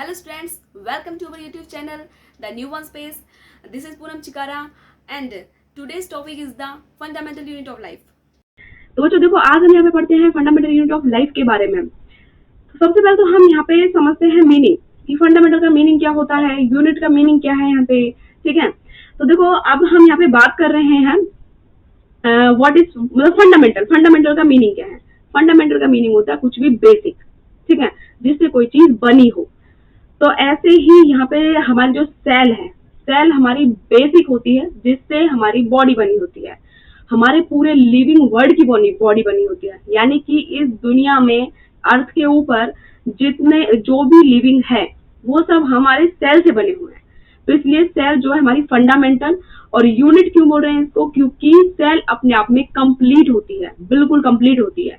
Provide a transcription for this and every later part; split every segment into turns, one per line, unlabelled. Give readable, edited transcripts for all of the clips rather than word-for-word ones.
Hello students, welcome to our YouTube channel, The New One Space. This is Poonam Chikara and today's topic is the fundamental unit of life.
तो बच्चों देखो, आज हम यहाँ पे पढ़ते हैं फंडामेंटल यूनिट ऑफ लाइफ के बारे में। तो सबसे पहले तो हम यहाँ पे समझते हैं मीनिंग कि फंडामेंटल का मीनिंग क्या होता है, यूनिट का मीनिंग क्या है यहाँ पे। ठीक है, तो देखो अब हम यहाँ पे बात कर रहे हैं व्हाट इज मतलब फंडामेंटल का मीनिंग क्या है। फंडामेंटल का मीनिंग होता है कुछ भी बेसिक, ठीक है, जिससे कोई चीज बनी हो। तो ऐसे ही यहाँ पे हमारी जो सेल है, सेल हमारी बेसिक होती है जिससे हमारी बॉडी बनी होती है, हमारे पूरे लिविंग वर्ल्ड की बॉडी बनी होती है। यानी कि इस दुनिया में अर्थ के ऊपर जितने जो भी लिविंग है वो सब हमारे सेल से बने हुए हैं। तो इसलिए सेल जो है हमारी फंडामेंटल, और यूनिट क्यों बोल रहे हैं इसको, क्योंकि सेल अपने आप में कंप्लीट होती है, बिल्कुल कंप्लीट होती है।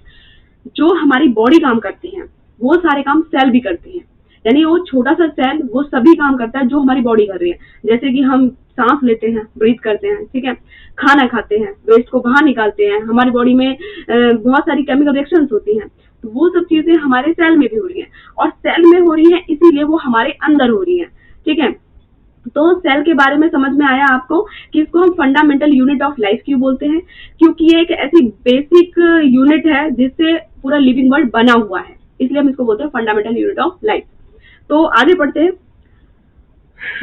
जो हमारी बॉडी काम करती है वो सारे काम सेल भी करती है। यानी वो छोटा सा सेल वो सभी काम करता है जो हमारी बॉडी कर रही है। जैसे कि हम सांस लेते हैं, ब्रीथ करते हैं, ठीक है, खाना खाते हैं, वेस्ट को बाहर निकालते हैं, हमारी बॉडी में बहुत सारी केमिकल रिएक्शंस होती हैं। तो वो सब चीजें हमारे सेल में भी हो रही हैं, और सेल में हो रही है इसीलिए वो हमारे अंदर हो रही है। ठीक है, तो सेल के बारे में समझ में आया आपको कि इसको हम फंडामेंटल यूनिट ऑफ लाइफ क्यों बोलते हैं, क्योंकि ये एक ऐसी बेसिक यूनिट है जिससे पूरा लिविंग वर्ल्ड बना हुआ है, इसलिए हम इसको बोलते हैं फंडामेंटल यूनिट ऑफ लाइफ। तो आगे बढ़ते हैं।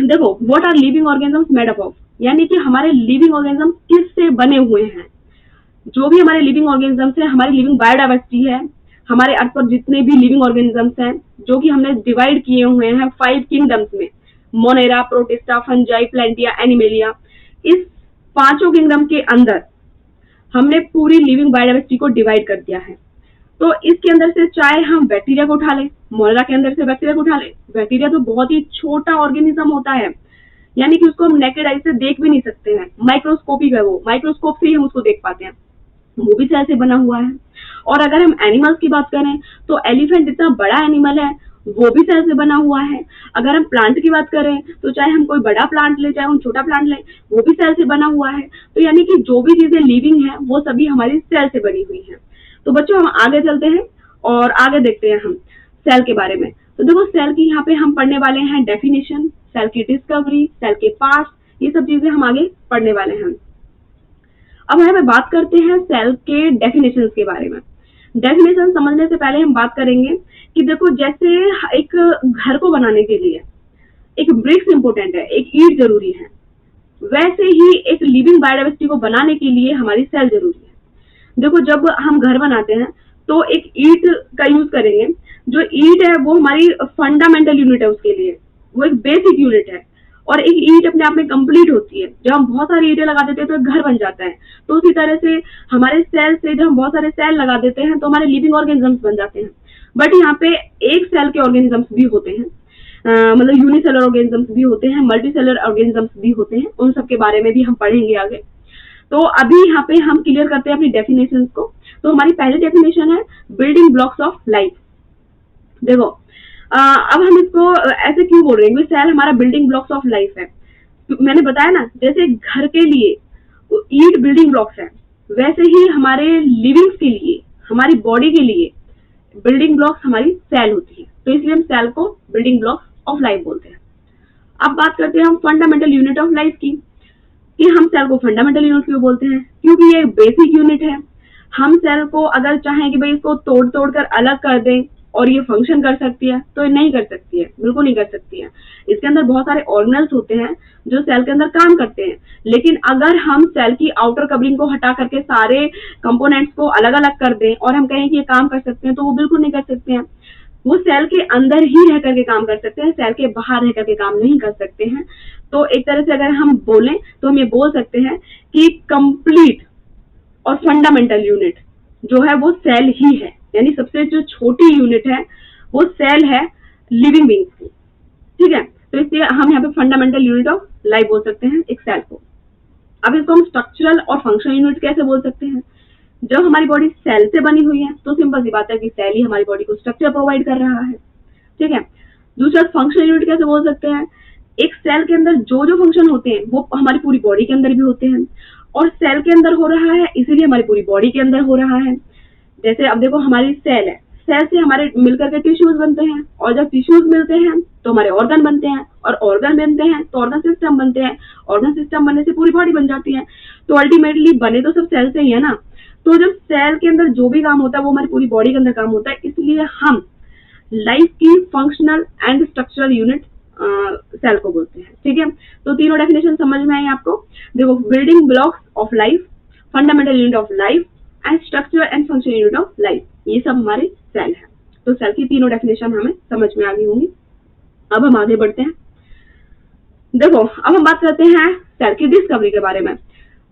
देखो, what are living organisms made up of, यानी कि हमारे लिविंग ऑर्गेनिज्म किससे बने हुए हैं। जो भी हमारे लिविंग ऑर्गेनिजम्स है, हमारी लिविंग बायोडाइवर्सिटी है, हमारे अर्थ पर जितने भी लिविंग ऑर्गेनिजम्स हैं जो कि हमने डिवाइड किए हुए हैं 5 किंगडम्स में, मोनेरा, प्रोटिस्टा, फंजाई, प्लेंटिया, एनिमेलिया। इस 5 किंगडम के अंदर हमने पूरी लिविंग बायोडाइवर्सिटी को डिवाइड कर दिया है। तो इसके अंदर से चाहे हम बैक्टीरिया को उठा लें, मोनेरा के अंदर से बैक्टीरिया को उठा लें। बैक्टीरिया तो बहुत ही छोटा ऑर्गेनिज्म होता है, यानी कि उसको हम नेकेड आई से देख भी नहीं सकते हैं, माइक्रोस्कोपिक है वो, माइक्रोस्कोप से ही हम उसको देख पाते हैं, वो भी सेल से बना हुआ है। और अगर हम एनिमल्स की बात करें तो एलिफेंट इतना बड़ा एनिमल है, वो भी सेल से बना हुआ है। अगर हम प्लांट की बात करें तो चाहे हम कोई बड़ा प्लांट ले, चाहे हम छोटा प्लांट ले, वो भी सेल से बना हुआ है। तो यानी कि जो भी चीजें लिविंग है वो सभी हमारी सेल से बनी हुई है। तो बच्चों हम आगे चलते हैं और आगे देखते हैं हम सेल के बारे में। तो देखो, सेल की यहाँ पे हम पढ़ने वाले हैं डेफिनेशन, सेल की डिस्कवरी, सेल के पार्ट्स, ये सब चीजें हम आगे पढ़ने वाले हैं। अब यहाँ पे बात करते हैं सेल के डेफिनेशन के बारे में। डेफिनेशन समझने से पहले हम बात करेंगे कि देखो, जैसे एक घर को बनाने के लिए एक ब्रिक्स इंपोर्टेंट है, एक ईंट जरूरी है, वैसे ही एक लिविंग बायोडाइवर्सिटी को बनाने के लिए हमारी सेल जरूरी है। देखो, जब हम घर बनाते हैं तो एक ईंट का यूज करेंगे। जो ईंट है वो हमारी फंडामेंटल यूनिट है, उसके लिए वो एक बेसिक यूनिट है, और एक ईंट अपने आप में कंप्लीट होती है। जब हम बहुत सारी ईंटें लगा देते हैं तो एक घर बन जाता है। तो उसी तरह से हमारे सेल से जब हम बहुत सारे सेल लगा देते हैं तो हमारे लिविंग ऑर्गेनिजम्स बन जाते हैं। बट यहाँ पे एक सेल के ऑर्गेनिजम्स भी होते हैं, मतलब यूनिसेलर ऑर्गेनिजम्स भी होते हैं, मल्टीसेलर ऑर्गेनिजम्स भी होते हैं। उन सब के बारे में भी हम पढ़ेंगे आगे। तो अभी यहाँ पे हम क्लियर करते हैं अपनी डेफिनेशंस को। तो हमारी पहली डेफिनेशन है बिल्डिंग ब्लॉक्स ऑफ लाइफ। देखो, अब हम इसको ऐसे क्यों बोल रहे हैं, सेल हमारा बिल्डिंग ब्लॉक्स ऑफ लाइफ है। मैंने बताया ना, जैसे घर के लिए ईंट बिल्डिंग ब्लॉक्स है, वैसे ही हमारे लिविंग्स के लिए, हमारी बॉडी के लिए बिल्डिंग ब्लॉक्स हमारी सेल होती है। तो इसलिए हम सेल को बिल्डिंग ब्लॉक्स ऑफ लाइफ बोलते हैं। अब बात करते हैं हम फंडामेंटल यूनिट ऑफ लाइफ की, कि हम सेल को फंडामेंटल यूनिट क्यों बोलते हैं, क्योंकि ये एक बेसिक यूनिट है। हम सेल को अगर चाहें कि भाई इसको तोड़ तोड़ कर अलग कर दें और ये फंक्शन कर सकती है, तो ये नहीं कर सकती है, बिल्कुल नहीं कर सकती है। इसके अंदर बहुत सारे ऑर्गेनल्स होते हैं जो सेल के अंदर काम करते हैं, लेकिन अगर हम सेल की आउटर कवरिंग को हटा करके सारे कंपोनेंट्स को अलग अलग कर दें और हम कहें कि ये काम कर सकते हैं, तो वो बिल्कुल नहीं कर सकते हैं। वो सेल के अंदर ही रह करके काम कर सकते हैं, सेल के बाहर रह करके काम नहीं कर सकते हैं। तो एक तरह से अगर हम बोलें तो हम ये बोल सकते हैं कि कंप्लीट और फंडामेंटल यूनिट जो है वो सेल ही है। यानी सबसे जो छोटी यूनिट है वो सेल है लिविंग बीइंग्स की। ठीक है, तो इसलिए हम यहाँ पे फंडामेंटल यूनिट ऑफ लाइफ बोल सकते हैं एक सेल को। अब इसको हम स्ट्रक्चरल और फंक्शनल यूनिट कैसे बोल सकते हैं। जब हमारी बॉडी सेल से बनी हुई है तो सिंपल सी बात है कि सेल ही हमारी बॉडी को स्ट्रक्चर प्रोवाइड कर रहा है। ठीक है, दूसरा फंक्शनल यूनिट कैसे बोल सकते हैं, एक सेल के अंदर जो जो फंक्शन होते हैं वो हमारी पूरी बॉडी के अंदर भी होते हैं, और सेल के अंदर हो रहा है इसीलिए हमारी पूरी बॉडी के अंदर हो रहा है। जैसे अब देखो, हमारी सेल है, सेल से हमारे मिलकर के टिश्यूज बनते हैं, और जब टिश्यूज मिलते हैं तो हमारे ऑर्गन बनते हैं, और ऑर्गन बनते हैं तो ऑर्गन सिस्टम बनते हैं, ऑर्गन सिस्टम बनने से पूरी बॉडी बन जाती है। तो अल्टीमेटली बने तो सब सेल से ही है ना। तो जब सेल के अंदर जो भी काम होता है वो हमारी पूरी बॉडी के अंदर काम होता है, इसलिए हम लाइफ की functional and structural unit cell को बोलते हैं। ठीक है, तो तीनों डेफिनेशन समझ में आई आपको। देखो, building blocks of life, fundamental unit of life and structure and function unit of life, ये सब हमारे सेल है। तो सेल की तीनों डेफिनेशन हमें समझ में आ गई होंगी। अब हम आगे बढ़ते हैं। देखो, अब हम बात करते हैं सेल की डिस्कवरी के बारे में।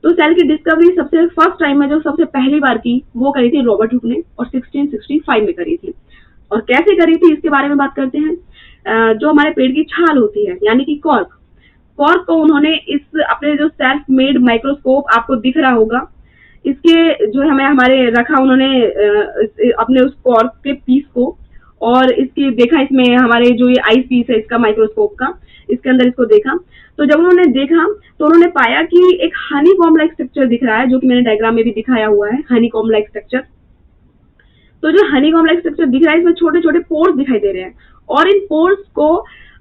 तो सेल की डिस्कवरी सबसे फर्स्ट टाइम में जो सबसे पहली बार की वो करी थी रॉबर्ट हुक ने, और 1665 में करी थी। और कैसे करी थी इसके बारे में बात करते हैं। जो हमारे पेड़ की छाल होती है यानी कि कॉर्क को उन्होंने इस अपने जो सेल्फ मेड माइक्रोस्कोप आपको दिख रहा होगा, इसके जो हमें हमारे रखा उन्होंने अपने उस कॉर्क के पीस को, और इसकी देखा, इसमें हमारे जो ये आई पीस है इसका माइक्रोस्कोप का, इसके अंदर इसको देखा। तो जब उन्होंने देखा तो उन्होंने पाया कि एक हनी कॉम्ब लाइक स्ट्रक्चर दिख रहा है, जो कि मैंने डायग्राम में भी दिखाया हुआ है, हनी कॉम्ब लाइक स्ट्रक्चर। तो जो हनी कॉम्ब लाइक स्ट्रक्चर दिख रहा है, इसमें छोटे छोटे पोर्स दिखाई दे रहे हैं, और इन पोर्स को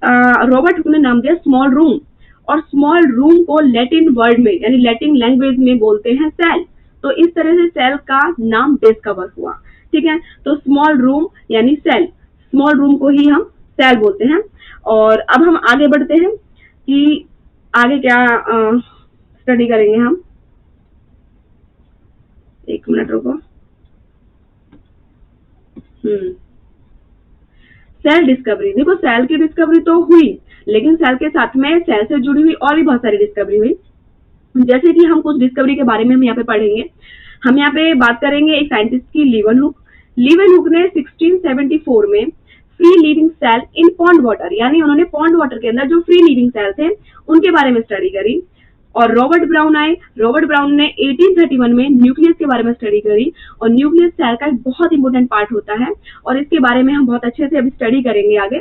रॉबर्ट हुक ने नाम दिया स्मॉल रूम। और स्मॉल रूम को लैटिन वर्ड में यानी लैटिन लैंग्वेज में बोलते हैं सेल। तो इस तरह से सेल का नाम डिस्कवर हुआ। ठीक है, तो स्मॉल रूम यानी सेल, स्मॉल रूम को ही हम सेल बोलते हैं। और अब हम आगे बढ़ते हैं कि आगे क्या स्टडी करेंगे हम। एक मिनट रुको। Cell discovery. देखो, सेल की डिस्कवरी तो हुई, लेकिन सेल के साथ में सेल से जुड़ी हुई और भी बहुत सारी डिस्कवरी हुई। जैसे कि हम कुछ डिस्कवरी के बारे में हम यहाँ पे पढ़ेंगे। हम यहाँ पे बात करेंगे एक साइंटिस्ट की, लीवनहुक ने 1674 में free living cell in pond water, यानी उन्होंने पॉन्ड वाटर के अंदर जो फ्री लिविंग सेल थे उनके बारे में स्टडी करी। और रॉबर्ट ब्राउन ने 1831 में न्यूक्लियस के बारे में स्टडी करी। और न्यूक्लियस सेल का एक बहुत इंपॉर्टेंट पार्ट होता है, और इसके बारे में हम बहुत अच्छे से अभी स्टडी करेंगे आगे।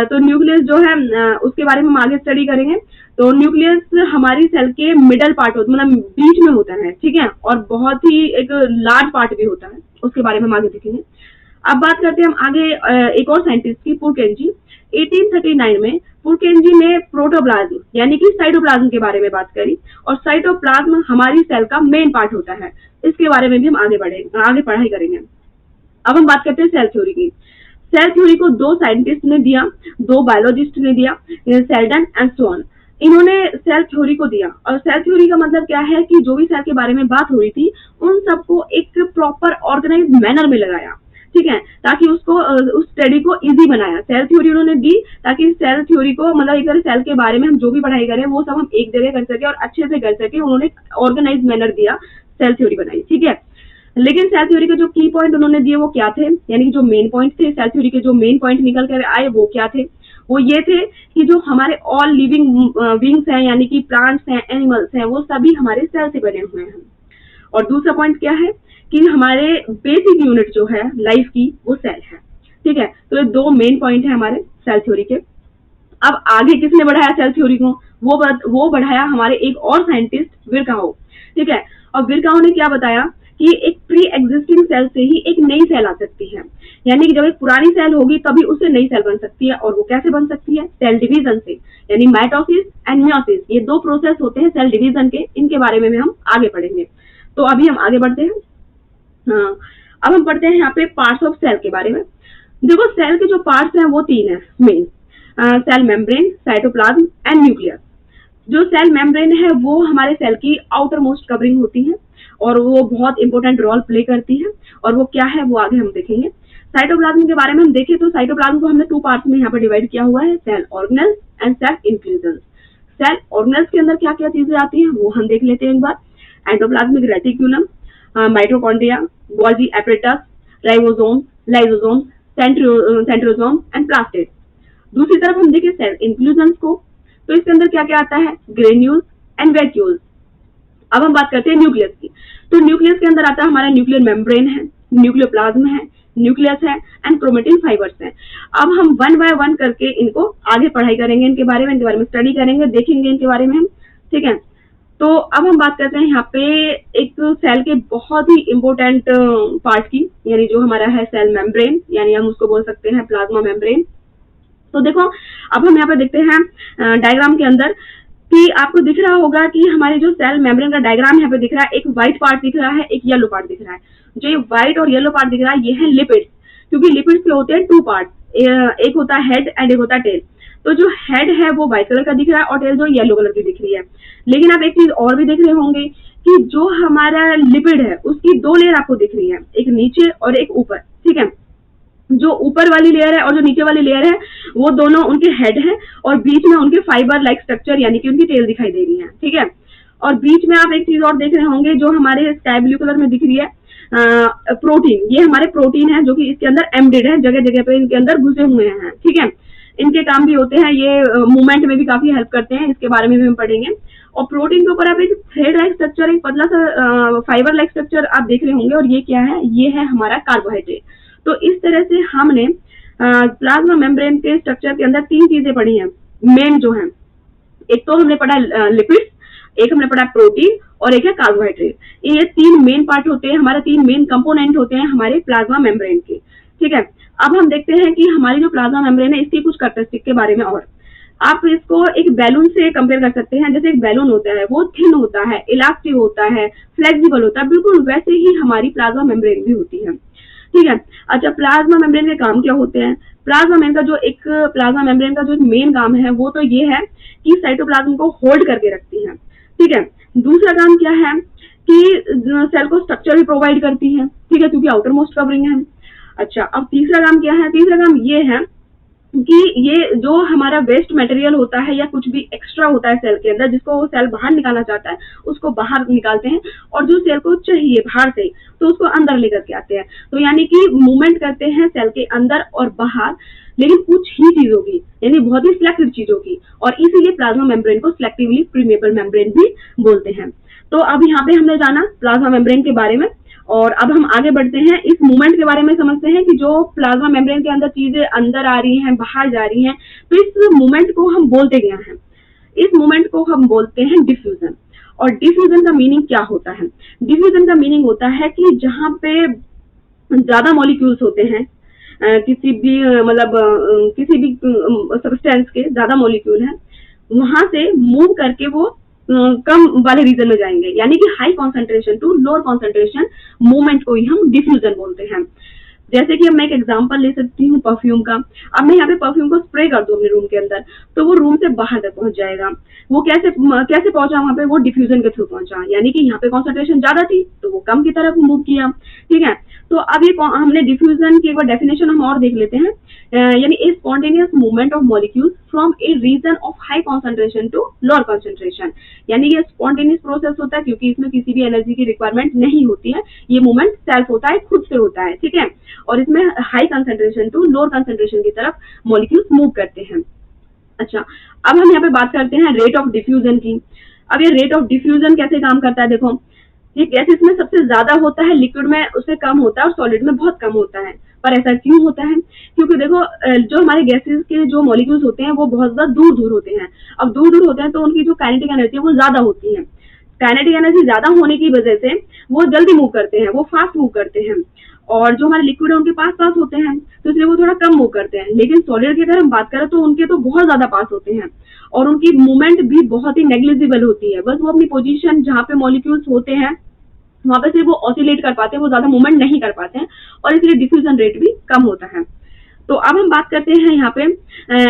तो न्यूक्लियस जो है उसके बारे में हम आगे स्टडी करेंगे। तो न्यूक्लियस हमारी सेल के मिडल पार्ट होता है, मतलब बीच में होता है। ठीक है, और बहुत ही एक लार्ज पार्ट भी होता है, उसके बारे में हम आगे देखेंगे। अब बात करते हैं हम आगे एक और साइंटिस्ट की, पुरकेंजी। 1839 में पुरकेंजी ने प्रोटोप्लाज्म यानी कि साइटोप्लाज्म के बारे में बात करी। और साइटोप्लाज्म हमारी सेल का मेन पार्ट होता है, इसके बारे में भी हम आगे पढ़ाई करेंगे। अब हम बात करते हैं सेल थ्योरी की। सेल थ्योरी को दो साइंटिस्ट ने दिया, दो बायोलॉजिस्ट ने दिया, सेल्डन एंड स्वान। इन्होंने सेल थ्योरी को दिया। और सेल थ्योरी का मतलब क्या है कि जो भी सेल के बारे में बात हो रही थी उन सबको एक प्रॉपर ऑर्गेनाइज मैनर में लगाया। ठीक है, ताकि उसको उस स्टडी को इजी बनाया। सेल थ्योरी उन्होंने दी ताकि सेल थ्योरी को, मतलब एक तरह सेल के बारे में हम जो भी पढ़ाई करें वो सब हम एक जगह कर सके और अच्छे से कर सके। उन्होंने ऑर्गेनाइज मैनर दिया, सेल थ्योरी बनाई। ठीक है, लेकिन सेल थ्योरी के जो की पॉइंट उन्होंने दिए वो क्या थे, यानी कि जो मेन पॉइंट थे सेल थ्योरी के, जो मेन पॉइंट निकल कर आए वो क्या थे, वो ये थे कि जो हमारे ऑल लिविंग बीइंग्स हैं, यानी कि प्लांट्स हैं, एनिमल्स हैं, वो सभी हमारे सेल से बने हुए हैं। और दूसरा पॉइंट क्या है कि हमारे बेसिक यूनिट जो है लाइफ की वो सेल है। ठीक है, तो ये दो मेन पॉइंट है हमारे सेल थ्योरी के। अब आगे किसने बढ़ाया सेल थ्योरी को, वो बढ़ाया हमारे एक और साइंटिस्ट विरकाउ। ठीक है, और विरकाउ ने क्या बताया कि एक प्री एग्जिस्टिंग सेल से ही एक नई सेल आ सकती है, यानी कि जब एक पुरानी सेल होगी तभी उससे नई सेल बन सकती है। और वो कैसे बन सकती है, सेल डिवीजन से, यानी माइटोसिस एंड मियोसिस, ये दो प्रोसेस होते हैं सेल डिवीजन के, इनके बारे में हम आगे पढ़ेंगे। तो अभी हम आगे बढ़ते हैं। हाँ, अब हम पढ़ते हैं यहाँ पे पार्ट्स ऑफ सेल के बारे में। देखो, सेल के जो पार्ट्स हैं वो तीन है main, cell membrane, cytoplasm and nucleus. जो सेल मेम्ब्रेन है वो हमारे सेल की आउटर मोस्ट कवरिंग होती है और वो बहुत इंपॉर्टेंट रोल प्ले करती है। और वो क्या है वो आगे हम देखेंगे। साइटोप्लाज्म के बारे में हम देखें तो साइटोप्लाज्म को हमने 2 पार्ट्स में यहाँ पर डिवाइड किया हुआ है, cell organelles and cell inclusion. Cell organelles के अंदर क्या क्या चीजें आती हैं वो हम देख लेते हैं एक बार। Endoplasmic reticulum, mitochondria, Golgi apparatus, ribosome, lysosome, centrosome and plastid. दूसरी तरफ हम देखें सेल इंक्लूजन को, तो इसके अंदर क्या क्या आता है, ग्रेन्यूल्स एंड वैक्यूल्स। अब हम बात करते हैं न्यूक्लियस की। तो न्यूक्लियस के अंदर आता है हमारा न्यूक्लियर मेम्ब्रेन है, न्यूक्लियोप्लाज्म है, न्यूक्लियस है एंड क्रोमेटिन फाइबर्स हैं। अब हम 1 बाय 1 करके इनको आगे पढ़ाई करेंगे, इनके बारे में स्टडी करेंगे, देखेंगे इनके बारे में हम। ठीक है, तो अब हम बात करते हैं यहाँ पे एक सेल के बहुत ही इंपॉर्टेंट पार्ट की, यानी जो हमारा है सेल मेम्ब्रेन, यानी हम उसको बोल सकते हैं प्लाज्मा मेम्ब्रेन। तो देखो अब हम यहाँ पे देखते हैं डायग्राम के अंदर कि आपको दिख रहा होगा कि हमारे जो सेल मेम्ब्रेन का डायग्राम यहाँ पे दिख रहा है, एक व्हाइट पार्ट दिख रहा है, एक येलो पार्ट दिख रहा है। जो ये व्हाइट और येलो पार्ट दिख रहा है ये है लिपिड्स, क्योंकि लिपिड्स के होते हैं टू पार्ट, एक होता है हेड एंड एक होता है टेल। तो जो हेड है वो व्हाइट कलर का दिख रहा है और टेल जो येलो कलर की दिख रही है। लेकिन आप एक चीज और भी देख रहे होंगे कि जो हमारा लिपिड है उसकी दो लेयर आपको दिख रही है, एक नीचे और एक ऊपर, ठीक है। जो ऊपर वाली लेयर है और जो नीचे वाली लेयर है वो दोनों उनके हेड है और बीच में उनके फाइबर लाइक स्ट्रक्चर यानी कि उनकी टेल दिखाई दे रही है, ठीक है। और बीच में आप एक चीज और देख रहे होंगे जो हमारे स्काई ब्लू कलर में दिख रही है, प्रोटीन। ये हमारे प्रोटीन है जो कि इसके अंदर एम्बेडेड है, जगह जगह पे इनके अंदर घुसे हुए हैं, ठीक है। इनके काम भी होते हैं, ये मूवमेंट में भी काफी हेल्प करते हैं, इसके बारे में भी हम पढ़ेंगे। और प्रोटीन के ऊपर आप एक थ्रेड लाइक स्ट्रक्चर, एक पतला सा फाइबर लाइक स्ट्रक्चर आप देख रहे होंगे, और ये क्या है, ये है हमारा कार्बोहाइड्रेट। तो इस तरह से हमने प्लाज्मा मेम्ब्रेन के स्ट्रक्चर के अंदर तीन चीजें पढ़ी हैं मेन जो है। एक तो हमने पढ़ा लिपिड्स, एक हमने पढ़ा प्रोटीन और एक है कार्बोहाइड्रेट। ये तीन मेन पार्ट होते हैं, हमारे तीन मेन कंपोनेंट होते हैं हमारे प्लाज्मा मेम्ब्रेन के, ठीक है। अब हम देखते हैं कि हमारी जो प्लाज्मा मेम्ब्रेन है इसकी कुछ कैरेक्टरिस्टिक के बारे में। और आप इसको एक बैलून से कंपेयर कर सकते हैं। जैसे एक बैलून होता है वो थिन होता है, इलास्टिक होता है, फ्लेक्सिबल होता है, बिल्कुल वैसे ही हमारी प्लाज्मा मेम्ब्रेन भी होती है, ठीक है। अच्छा, प्लाज्मा मेम्ब्रेन के काम क्या होते हैं? प्लाज्मा मेम्ब्रेन का जो मेन काम है वो तो ये है कि साइटोप्लाज्म को होल्ड करके रखती है, ठीक है। दूसरा काम क्या है कि सेल को स्ट्रक्चर भी प्रोवाइड करती है, ठीक है, क्योंकि आउटर मोस्ट कवरिंग है। अच्छा, अब तीसरा काम क्या है? तीसरा काम ये है कि ये जो हमारा वेस्ट मटेरियल होता है या कुछ भी एक्स्ट्रा होता है सेल के अंदर, जिसको वो सेल बाहर निकालना चाहता है उसको बाहर निकालते हैं, और जो सेल को चाहिए बाहर से तो उसको अंदर लेकर के आते हैं। तो यानी कि मूवमेंट करते हैं सेल के अंदर और बाहर, लेकिन कुछ ही चीजों की, यानी बहुत ही सिलेक्टिव चीजों की, और इसीलिए प्लाज्मा मेम्ब्रेन को सिलेक्टिवली परमेबल मेम्ब्रेन भी बोलते हैं। तो अब यहाँ पे हमने जाना प्लाज्मा मेम्ब्रेन के बारे में, और अब हम आगे बढ़ते हैं, इस मूवमेंट के बारे में समझते हैं कि जो प्लाज्मा मेम्ब्रेन के अंदर चीजें अंदर आ रही हैं, बाहर जा रही हैं, तो इस मूवमेंट को हम बोलते क्या हैं? इस मूवमेंट को हम बोलते हैं डिफ्यूजन। और डिफ्यूजन का मीनिंग क्या होता है? डिफ्यूजन का मीनिंग होता है कि जहां पे ज्यादा मॉलिक्यूल्स होते हैं, किसी भी सब्सटेंस के ज्यादा मॉलिक्यूल है, वहां से मूव करके वो कम वाले रीजन में जाएंगे, यानी कि high concentration to lower concentration movement को ही हम डिफ्यूजन बोलते हैं। जैसे कि अब मैं एक एग्जांपल ले सकती हूँ परफ्यूम का। अब मैं यहाँ पे परफ्यूम को स्प्रे कर दूं अपने रूम के अंदर, तो वो रूम से बाहर तक पहुंच जाएगा। वो कैसे पहुंचा वहां पे? वो डिफ्यूजन के थ्रू पहुंचा, यानी कि यहाँ पे कॉन्सेंट्रेशन ज्यादा थी तो वो कम की तरफ मूव किया, ठीक है। तो अब ये हमने डिफ्यूजन की एक बार डेफिनेशन हम और देख लेते हैं, यानी a spontaneous movement of molecules from a region of high concentration to lower concentration. यानी ये स्पॉन्टेनियस प्रोसेस होता है क्योंकि इसमें किसी भी एनर्जी की रिक्वायरमेंट नहीं होती है, ये मूवमेंट सेल्फ होता है, खुद से होता है, ठीक है। और इसमें high concentration to lower concentration की तरफ मॉलिक्यूल्स मूव करते हैं। अच्छा, अब हम यहाँ पे बात करते हैं रेट ऑफ डिफ्यूजन की। अब ये रेट ऑफ डिफ्यूजन कैसे काम करता है? देखो, ये गैसेस में सबसे ज्यादा होता है, लिक्विड में उससे कम होता है और सॉलिड में बहुत कम होता है। पर ऐसा क्यों होता है? क्योंकि देखो, जो हमारे गैसेस के जो मॉलिक्यूल्स होते हैं वो बहुत ज्यादा दूर दूर होते हैं। अब दूर दूर होते हैं तो उनकी जो काइनेटिक एनर्जी है वो ज्यादा होती है। काइनेटिक एनर्जी ज्यादा होने की वजह से वो जल्दी मूव करते हैं, वो फास्ट मूव करते हैं। और जो हमारे लिक्विड है उनके पास पास होते हैं तो इसलिए वो थोड़ा कम मूव करते हैं। लेकिन सॉलिड की अगर हम बात करें तो उनके तो बहुत ज्यादा पास होते हैं और उनकी मूवमेंट भी बहुत ही नेग्लिजिबल होती है। बस वो अपनी पोजीशन जहाँ पे मॉलिक्यूल्स होते हैं वहां पे सिर्फ वो ऑसिलेट कर पाते हैं, वो ज्यादा मूवमेंट नहीं कर पाते हैं, और इसलिए डिफ्यूजन रेट भी कम होता है। तो अब हम बात करते हैं यहाँ पे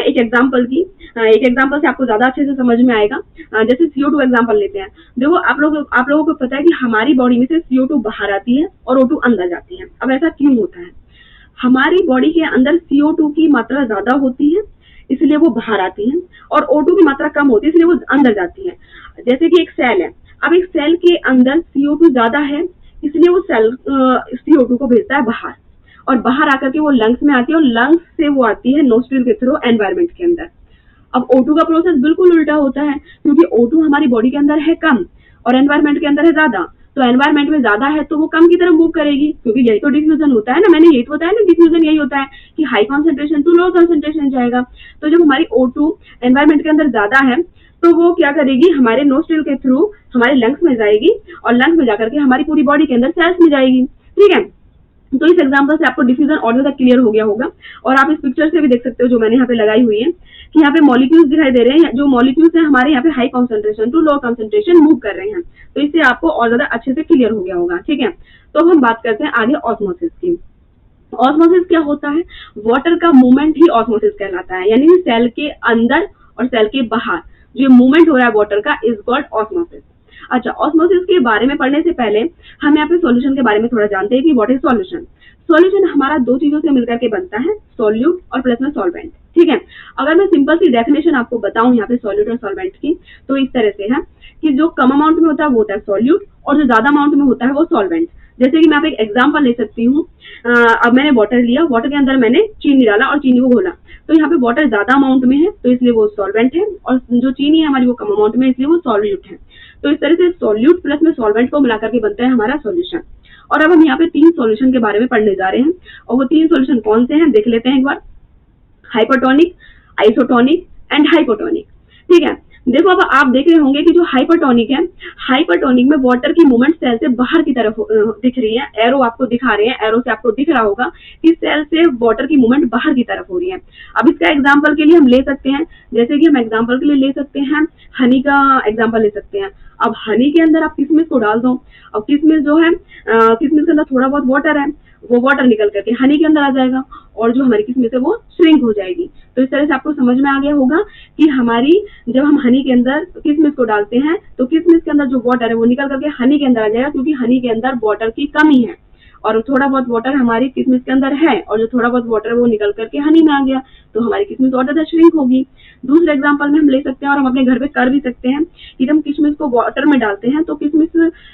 एक एग्जांपल की। एक एग्जांपल से आपको ज्यादा अच्छे से समझ में आएगा। जैसे CO2 एग्जांपल लेते हैं। देखो, आप लोगों को पता है कि हमारी बॉडी में से CO2 बाहर आती है और O2 अंदर जाती है। अब ऐसा क्यों होता है? हमारी बॉडी के अंदर CO2 की मात्रा ज्यादा होती है इसलिए वो बाहर आती है, और O2 की मात्रा कम होती है इसलिए वो अंदर जाती है। जैसे कि एक सेल है, अब एक सेल के अंदर CO2 ज्यादा है इसलिए वो सेल CO2 को भेजता है बाहर, और बाहर आकर के वो लंग्स में आती है, और लंग्स से वो आती है नोस्ट्रिल के थ्रू एनवायरमेंट के अंदर। अब O2 का प्रोसेस बिल्कुल उल्टा होता है, क्योंकि O2 हमारी बॉडी के अंदर है कम और एनवायरमेंट के अंदर है ज्यादा। तो एनवायरमेंट में ज्यादा है तो वो कम की तरफ मूव करेगी, क्योंकि यही तो डिफ्यूजन होता है ना। मैंने यही तो बताया ना, डिफ्यूजन यही होता है कि high concentration to low concentration जाएगा। तो जब हमारी O2 एनवायरमेंट के अंदर ज्यादा है तो वो क्या करेगी, हमारे नोस्ट्रिल के थ्रू हमारे लंग्स में जाएगी, और लंग्स में जाकर के हमारी पूरी बॉडी के अंदर सेल्स में जाएगी, ठीक है। तो इस एग्जाम्पल से आपको डिफ्यूजन और ज्यादा क्लियर हो गया होगा। और आप इस पिक्चर से भी देख सकते हो जो मैंने यहाँ पे लगाई हुई है कि यहाँ पे मॉलिक्यूल्स दिखाई दे रहे हैं, जो मॉलिक्यूल्स है हमारे यहाँ पे high concentration to low concentration move कर रहे हैं। तो इससे आपको और ज्यादा अच्छे से क्लियर हो गया होगा। ठीक है, तो अब हम बात करते हैं आगे ऑस्मोसिस की। ऑस्मोसिस क्या होता है? वाटर का मूवमेंट ही ऑस्मोसिस कहलाता है, यानी सेल के अंदर और सेल के बाहर जो मूवमेंट हो रहा है वाटर का इज कॉल्ड ऑस्मोसिस। अच्छा, ऑस्मोसिस के बारे में पढ़ने से पहले हम यहाँ पे सॉल्यूशन के बारे में थोड़ा जानते हैं कि व्हाट इज सॉल्यूशन। सॉल्यूशन हमारा दो चीजों से मिलकर के बनता है, सॉल्यूट और प्लस में सॉल्वेंट। ठीक है, अगर मैं सिंपल सी डेफिनेशन आपको बताऊं यहाँ पे सॉल्यूट और सॉल्वेंट की, तो इस तरह से है कि जो कम अमाउंट में होता है वो होता है सॉल्यूट, और जो ज्यादा अमाउंट में होता है वो सॉल्वेंट। जैसे कि मैं आप एक एग्जांपल ले सकती हूँ। अब मैंने वाटर लिया, वाटर के अंदर मैंने चीनी डाला और चीनी को घोला, तो यहाँ पे वाटर ज्यादा अमाउंट में है तो इसलिए वो सॉल्वेंट है, और जो चीनी है हमारी वो कम अमाउंट में है इसलिए वो सॉल्यूट है। तो इस तरह से सॉल्यूट प्लस में सॉल्वेंट को मिलाकर के बनता है हमारा सॉल्यूशन। और अब हम यहाँ पे 3 सॉल्यूशन के बारे में पढ़ने जा रहे हैं, और वो 3 सॉल्यूशन कौन से हैं देख लेते हैं एक बार। Hypertonic, isotonic and hypotonic. ठीक है, देखो अब आप देख रहे होंगे कि जो हाइपरटोनिक है, हाइपरटोनिक में वाटर की मूवमेंट सेल से बाहर की तरफ दिख रही है। एरो आपको दिखा रहे हैं, एरो से आपको दिख रहा होगा कि सेल से वाटर की मूवमेंट बाहर की तरफ हो रही है। अब इसका एग्जांपल के लिए हम ले सकते हैं, जैसे कि हम एग्जांपल के लिए ले सकते हैं हनी का एग्जांपल ले सकते हैं। अब हनी के अंदर आप किशमिश को डाल दो, अब किशमिश जो है किशमिश के अंदर थोड़ा बहुत वाटर है, वो वाटर निकल करके हनी के अंदर आ जाएगा, और जो हमारी किशमिश है वो श्रिंक हो जाएगी। तो इस तरह से आपको समझ में आ गया होगा कि हमारी जब हम हनी के अंदर किशमिश को डालते हैं तो किशमिश के अंदर जो वाटर है वो निकल करके हनी के अंदर आ जाएगा, क्योंकि हनी के अंदर वाटर की कमी है, और थोड़ा बहुत वाटर हमारी किशमिश के अंदर है, और जो थोड़ा बहुत वाटर वो निकल करके हनी में आ गया, तो हमारी किशमिश और ज्यादा श्रिंक होगी। दूसरे एग्जांपल में हम ले सकते हैं, और हम अपने घर पे कर भी सकते हैं, कि जब हम किशमिश को वाटर में डालते हैं तो किशमिश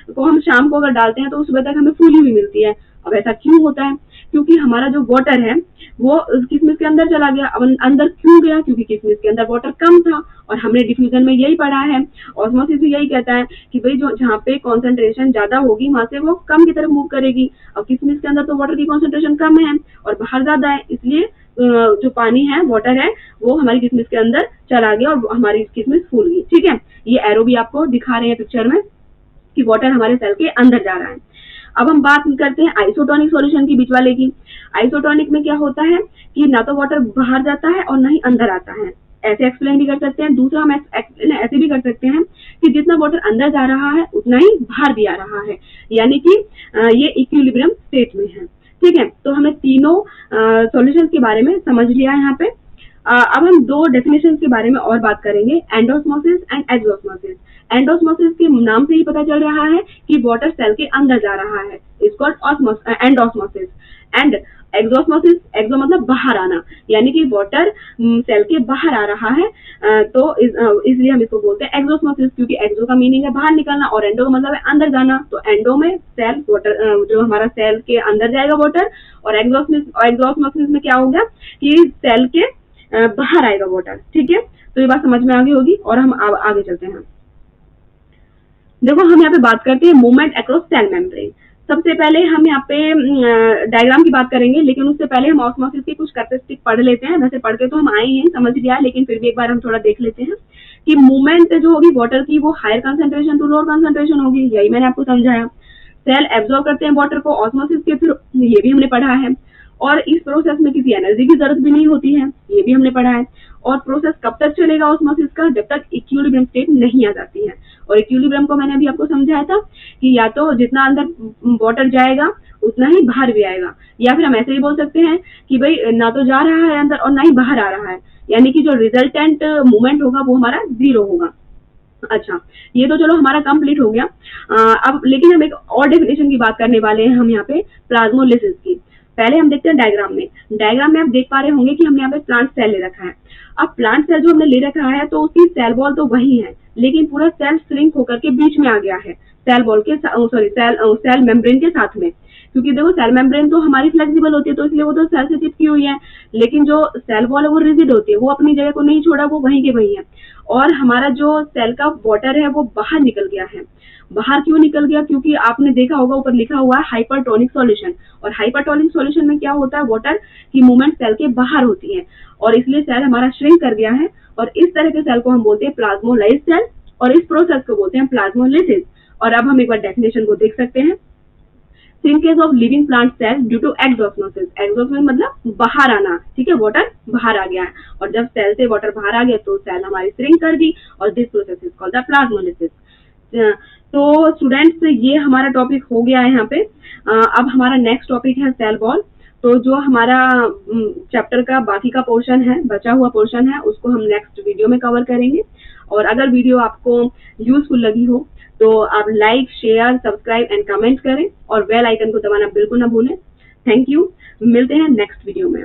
को हम शाम को अगर डालते हैं तो सुबह तक हमें फूली हुई मिलती है। अब ऐसा क्यों होता है? क्योंकि हमारा जो वाटर है वो किशमिश के अंदर चला गया। अब अंदर क्यों गया? क्योंकि किशमिश के अंदर वाटर कम था, और हमने डिफ्यूजन में यही पढ़ा है, ऑस्मोसिस भी यही कहता है कि भाई जो जहाँ पे कॉन्सेंट्रेशन ज्यादा होगी वहां से वो कम की तरफ मूव करेगी। अब किशमिश के अंदर तो वाटर की कॉन्सेंट्रेशन कम है और बाहर ज्यादा है, इसलिए जो पानी है, वाटर है, वो हमारी किशमिश के अंदर चला गया और हमारी किशमिश फूल गई। ठीक है, ये एरो भी आपको दिखा रहे हैं पिक्चर में कि वाटर हमारे सेल के अंदर जा रहा है। अब हम बात करते हैं आइसोटोनिक सॉल्यूशन की, बीच वाले की। आइसोटोनिक में क्या होता है कि ना तो वाटर बाहर जाता है और ना ही अंदर आता है। ऐसे एक्सप्लेन भी कर सकते हैं। दूसरा हम ऐसे भी कर सकते हैं कि जितना वाटर अंदर जा रहा है उतना ही बाहर भी आ रहा है, यानी कि ये इक्विलिब्रियम स्टेट में है। ठीक है, तो हमें तीनों सॉल्यूशन के बारे में समझ लिया है यहाँ पे। अब हम 2 डेफिनेशन के बारे में और बात करेंगे, एंडोस्मोसिस एंड एक्सोस्मोसिस। एंडोस्मोसिस के नाम से ही पता चल रहा है कि वाटर सेल के अंदर जा रहा है, is called endosmosis. And exosmosis, exo मतलब बाहर आना, यानी कि वाटर सेल के बाहर आ रहा है, तो इसलिए हम इसको बोलते हैं एक्सोस्मोसिस, क्योंकि एक्सो का मीनिंग है बाहर निकलना और एंडो का मतलब है अंदर जाना। तो एंडो में सेल वाटर, जो हमारा सेल के अंदर जाएगा वाटर, और एक्सोस्मोसिस में क्या होगा कि सेल के बाहर आएगा वाटर। ठीक है, तो ये बात समझ में आ गई होगी, और हम आगे चलते हैं। देखो हम यहाँ पे बात करते हैं मूवमेंट अक्रॉस सेल मेम्ब्रेन। सबसे पहले हम यहाँ पे डायग्राम की बात करेंगे, लेकिन उससे पहले हम ऑस्मोसिस की कुछ कैरेक्टरिस्टिक पढ़ लेते हैं। वैसे पढ़ के तो हम आए हैं, समझ लिया है, लेकिन फिर भी एक बार हम थोड़ा देख लेते हैं कि मूवमेंट जो होगी वाटर की वो higher concentration to lower concentration होगी। यही मैंने आपको समझाया। सेल एब्जॉर्ब करते हैं वाटर को ऑस्मोसिस के थ्रू, ये भी हमने पढ़ा है। और इस प्रोसेस में किसी एनर्जी की जरूरत भी नहीं होती है, ये भी हमने पढ़ा है। और प्रोसेस कब तक चलेगा ऑस्मोसिस का? जब तक इक्विलिब्रियम स्टेट नहीं आ जाती है। और इक्विलिब्रियम को मैंने अभी आपको समझाया था कि या तो जितना अंदर वाटर जाएगा उतना ही बाहर भी आएगा, या फिर हम ऐसे ही बोल सकते हैं कि भाई ना तो जा रहा है अंदर और ना ही बाहर आ रहा है, यानी कि जो रिजल्टेंट मूवमेंट होगा वो हमारा 0 होगा। अच्छा, ये तो चलो हमारा कंप्लीट हो गया। अब लेकिन हम एक और डेफिनेशन की बात करने वाले हैं हम यहाँ पे, प्लाज्मोलिसिस की। पहले हम देखते हैं डायग्राम में। डायग्राम में आप देख पा रहे होंगे कि हमने यहाँ पे प्लांट सेल ले रखा है। अब प्लांट सेल जो हमने ले रखा है तो उसकी सेल वॉल तो वही है, लेकिन पूरा सेल श्रिंक होकर के बीच में आ गया है सेल वॉल के सेल मेम्ब्रेन के साथ में। क्योंकि देखो सेल मेम्ब्रेन तो हमारी फ्लेक्सिबल होती है, तो इसलिए वो तो सेल से चिपकी हुई है, लेकिन जो सेल वॉल है वो रिजिड होती है, वो अपनी जगह को नहीं छोड़ा, वो वहीं के वहीं है। और हमारा जो सेल का वाटर है वो बाहर निकल गया है। बाहर क्यों निकल गया? क्योंकि आपने देखा होगा ऊपर लिखा हुआ है हाइपरटोनिक सॉल्यूशन, और हाइपरटोनिक सॉल्यूशन में क्या होता है, वाटर की मूवमेंट सेल के बाहर होती है, और इसलिए सेल हमारा श्रिंक कर गया है। और इस तरह के सेल को हम बोलते हैं प्लाज्मोलाइज्ड सेल, और इस प्रोसेस को बोलते हैं प्लाज्मोलिसिस। और अब हम एक बार डेफिनेशन को देख सकते हैं। Shrinkage of living plant cells due to exosmosis. Exosmosis मतलब बाहर आना, ठीक है, वाटर बाहर आ गया है, और जब सेल से वाटर बाहर आ गया तो सेल हमारी श्रिंक कर दी, और this process is called the plasmolysis. तो स्टूडेंट्स, ये हमारा टॉपिक हो गया है यहाँ पे। अब हमारा नेक्स्ट टॉपिक है सेल वॉल। तो जो हमारा चैप्टर का बाकी का पोर्शन है, बचा हुआ पोर्शन है, उसको हम नेक्स्ट वीडियो में कवर करेंगे। और अगर वीडियो आपको यूजफुल लगी हो तो आप like, share, subscribe and comment करें, और बेल आइकन को दबाना बिल्कुल ना भूलें। थैंक यू, मिलते हैं नेक्स्ट वीडियो में।